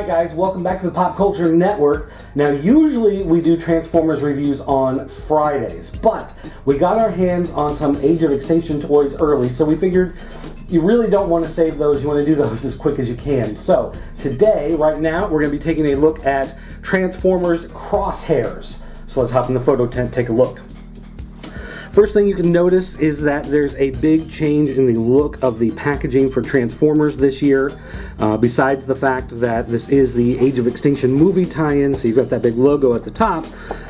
guys, welcome back to the Pop Culture Network. Now usually we do Transformers reviews on Fridays, but we got our hands on some Age of Extinction toys early, so we figured you really don't want to save those, you want to do those as quick as you can. So today, right now, we're going to be taking a look at Transformers Crosshairs. So let's hop in the photo tent, take a look. First thing you can notice is that there's a big change in the look of the packaging for Transformers this year. Besides the fact that this is the Age of Extinction movie tie-in, so you've got that big logo at the top,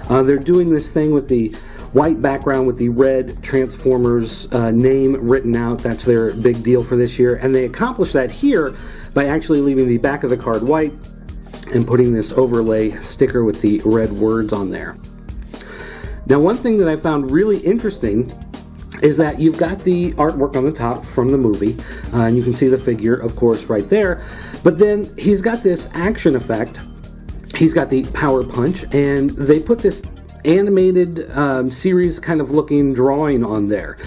they're doing this thing with the white background with the red Transformers name written out. That's their big deal for this year, and they accomplish that here by actually leaving the back of the card white and putting this overlay sticker with the red words on there. Now, one thing that I found really interesting is that you've got the artwork on the top from the movie, and you can see the figure, of course, right there. But then he's got this action effect. He's got the power punch, and they put this animated series kind of looking drawing on there.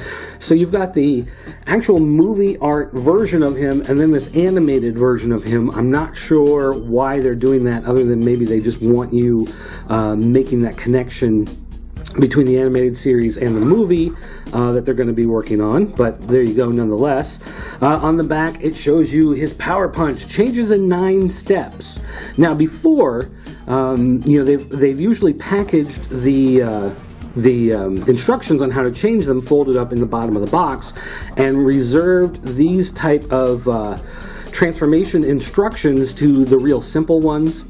So you've got the actual movie art version of him and then this animated version of him. I'm not sure why they're doing that, other than maybe they just want you making that connection between the animated series and the movie that they're going to be working on, but there you go nonetheless. On the back it shows you his power punch changes in 9 steps. Now before, they've usually packaged the instructions on how to change them folded up in the bottom of the box and reserved these type of transformation instructions to the real simple ones.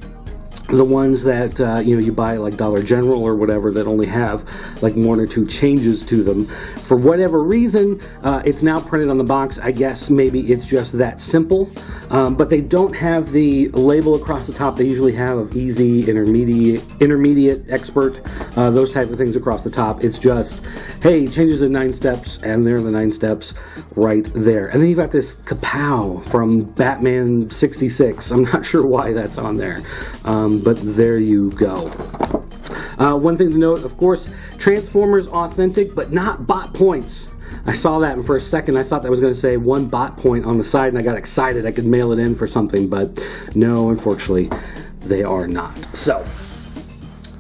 The ones that you buy like Dollar General or whatever that only have like 1 or 2 changes to them. For whatever reason, it's now printed on the box. I guess maybe it's just that simple. But they don't have the label across the top they usually have of easy, intermediate, expert, those type of things across the top. It's just, hey, changes in 9 steps, and there are the 9 steps right there. And then you've got this kapow from Batman 66. I'm not sure why that's on there. But there you go. One thing to note, of course, Transformers authentic, but not bot points. I saw that, and for a second I thought that was going to say 1 bot point on the side, and I got excited I could mail it in for something, but no, unfortunately, they are not. So,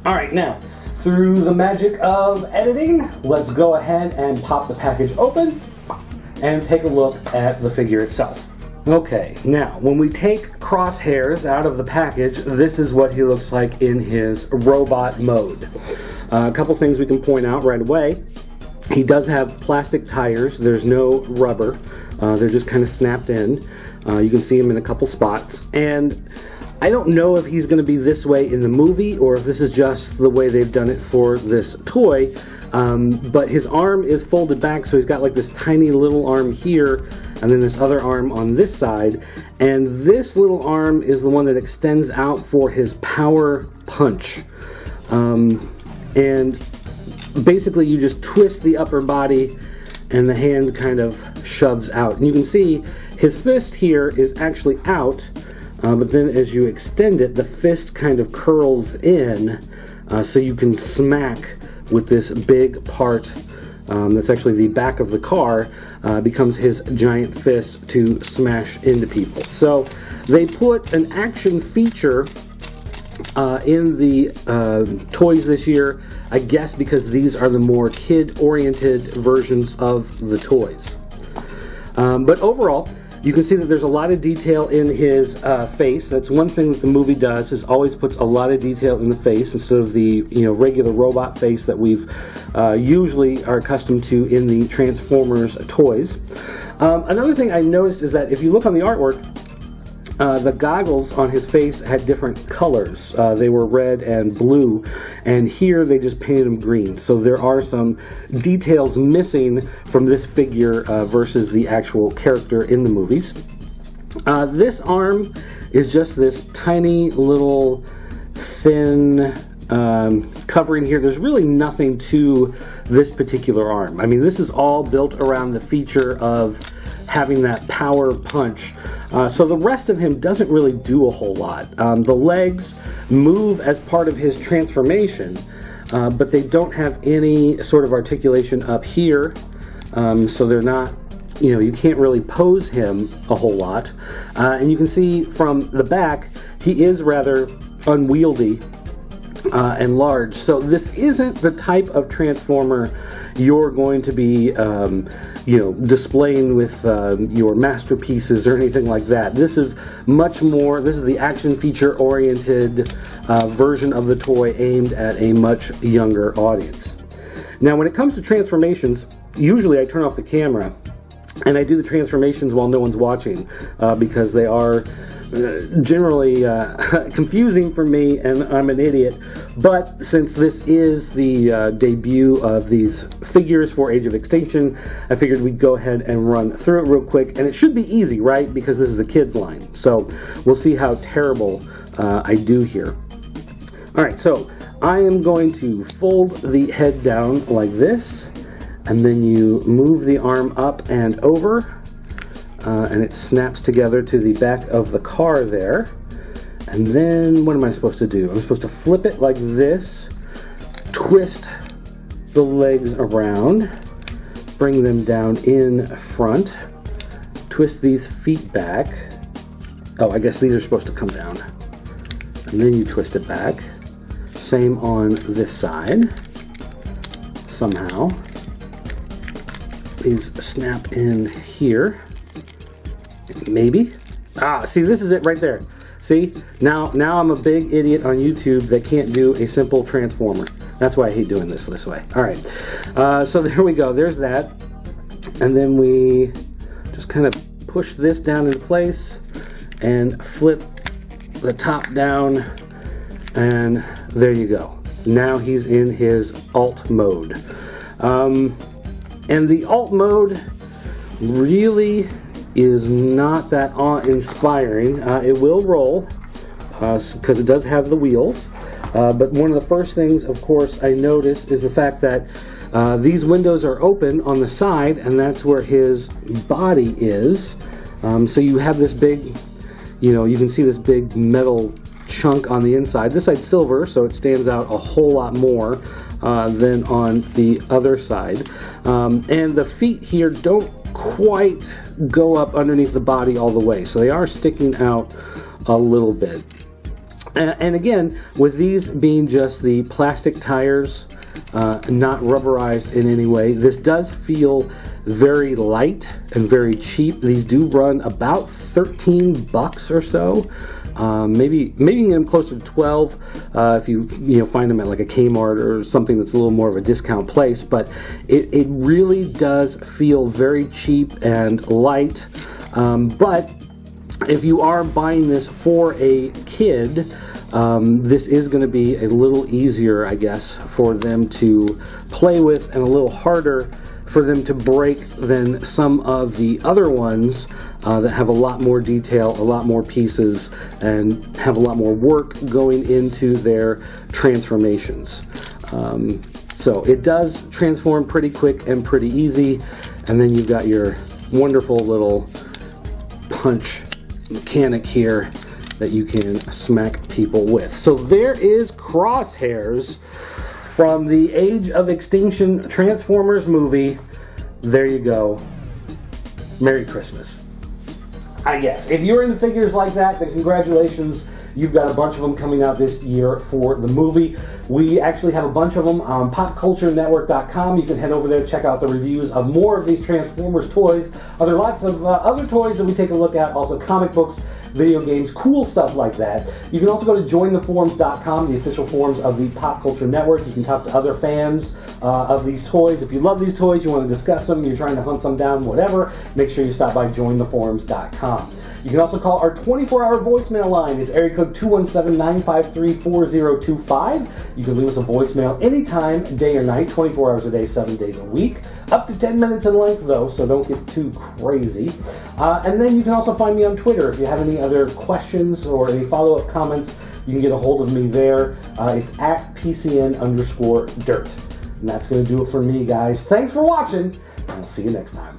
alright, now, through the magic of editing, let's go ahead and pop the package open and take a look at the figure itself. Okay, now, when we take Crosshairs out of the package, this is what he looks like in his robot mode. A couple things we can point out right away. He does have plastic tires. There's no rubber. They're just kind of snapped in. You can see him in a couple spots. And I don't know if he's going to be this way in the movie or if this is just the way they've done it for this toy. But his arm is folded back, so he's got like this tiny little arm here and then this other arm on this side, and this little arm is the one that extends out for his power punch. And basically you just twist the upper body and the hand kind of shoves out. And you can see his fist here is actually out, but then as you extend it, the fist kind of curls in, so you can smack with this big part that's actually the back of the car, becomes his giant fist to smash into people. So they put an action feature in the toys this year, I guess because these are the more kid-oriented versions of the toys. But overall, you can see that there's a lot of detail in his face. That's one thing that the movie does, is always puts a lot of detail in the face instead of the regular robot face that we've usually are accustomed to in the Transformers toys. Another thing I noticed is that if you look on the artwork, the goggles on his face had different colors. They were red and blue, and here they just painted them green. So there are some details missing from this figure versus the actual character in the movies. This arm is just this tiny little thin covering here. There's really nothing to this particular arm. I mean, this is all built around the feature of having that power punch. So the rest of him doesn't really do a whole lot. The legs move as part of his transformation, but they don't have any sort of articulation up here, so they're not you can't really pose him a whole lot. And you can see from the back, he is rather unwieldy and large. So this isn't the type of Transformer you're going to be, displaying with your masterpieces or anything like that. This is much more, this is the action feature oriented version of the toy aimed at a much younger audience. Now, when it comes to transformations, usually I turn off the camera and I do the transformations while no one's watching because they are generally confusing for me, and I'm an idiot. But since this is the debut of these figures for Age of Extinction, I figured we'd go ahead and run through it real quick. And it should be easy, right? Because this is a kids line. So we'll see how terrible I do here. Alright, so I am going to fold the head down like this, and then you move the arm up and over, and it snaps together to the back of the car there. And then what am I supposed to do? I'm supposed to flip it like this, twist the legs around, bring them down in front, twist these feet back. Oh, I guess these are supposed to come down. And then you twist it back. Same on this side. Somehow. These snap in here. Maybe. See, this is it right there. See? Now I'm a big idiot on YouTube that can't do a simple transformer. That's why I hate doing this way. Alright. So there we go. There's that. And then we just kind of push this down in place and flip the top down, and there you go. Now he's in his alt mode. And the alt mode really is not that awe-inspiring. It will roll because it does have the wheels. But one of the first things, of course, I noticed is the fact that these windows are open on the side, and that's where his body is. So you have this big, you can see this big metal chunk on the inside. This side's silver, so it stands out a whole lot more than on the other side. And the feet here don't quite go up underneath the body all the way, so they are sticking out a little bit. And again, with these being just the plastic tires, not rubberized in any way, this does feel very light and very cheap. These do run about $13 or so. Maybe you can get them closer to 12 if you find them at like a Kmart or something that's a little more of a discount place. But it really does feel very cheap and light. But if you are buying this for a kid, this is going to be a little easier, I guess, for them to play with and a little harder for them to break than some of the other ones that have a lot more detail, a lot more pieces, and have a lot more work going into their transformations. So it does transform pretty quick and pretty easy, and then you've got your wonderful little punch mechanic here that you can smack people with. So there is Crosshairs from the Age of Extinction Transformers movie. There you go. Merry Christmas. Yes, if you're into figures like that, then congratulations. You've got a bunch of them coming out this year for the movie. We actually have a bunch of them on popculturenetwork.com. You can head over there, check out the reviews of more of these Transformers toys. There are lots of other toys that we take a look at, also comic books, video games, cool stuff like that. You can also go to jointheforums.com, the official forums of the Pop Culture Network. You can talk to other fans of these toys. If you love these toys, you want to discuss them, you're trying to hunt some down, whatever, make sure you stop by jointheforums.com. You can also call our 24-hour voicemail line. It's area code 217-953-4025. You can leave us a voicemail anytime, day or night, 24 hours a day, 7 days a week. Up to 10 minutes in length, though, so don't get too crazy. And then you can also find me on Twitter. If you have any other questions or any follow-up comments, you can get a hold of me there. It's at PCN_dirt. And that's going to do it for me, guys. Thanks for watching, and I'll see you next time.